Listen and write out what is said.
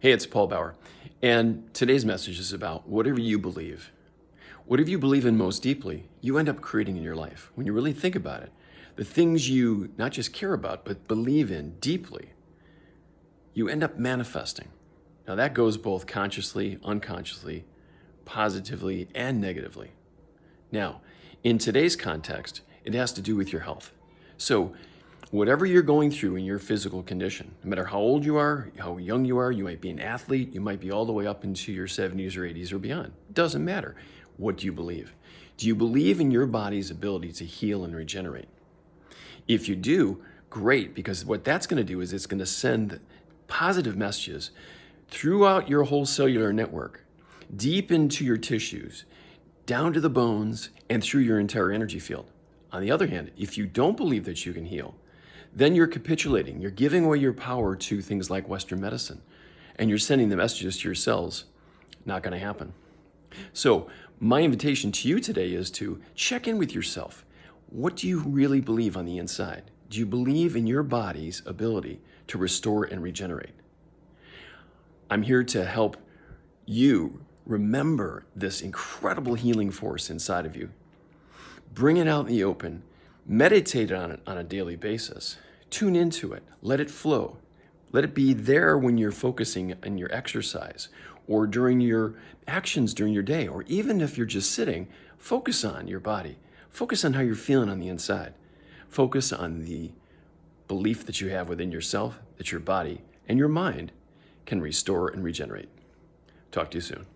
Hey, it's Paul Bauer, and today's message is about whatever you believe. Whatever you believe in most deeply, you end up creating in your life. When you really think about it, the things you not just care about, but believe in deeply, you end up manifesting. Now that goes both consciously, unconsciously, positively, and negatively. Now, in today's context, it has to do with your health. So, whatever you're going through in your physical condition, no matter how old you are, how young you are, you might be an athlete, you might be all the way up into your 70s or 80s or beyond. It doesn't matter. What do you believe? Do you believe in your body's ability to heal and regenerate? If you do, great, because what that's going to do is it's going to send positive messages throughout your whole cellular network, deep into your tissues, down to the bones, and through your entire energy field. On the other hand, if you don't believe that you can heal, then you're capitulating. You're giving away your power to things like Western medicine, and you're sending the messages to your cells. Not going to happen. So my invitation to you today is to check in with yourself. What do you really believe on the inside? Do you believe in your body's ability to restore and regenerate? I'm here to help you remember this incredible healing force inside of you. Bring it out in the open. Meditate on it on a daily basis. Tune into it. Let it flow. Let it be there when you're focusing on your exercise or during your actions during your day, or even if you're just sitting, focus on your body. Focus on how you're feeling on the inside. Focus on the belief that you have within yourself that your body and your mind can restore and regenerate. Talk to you soon.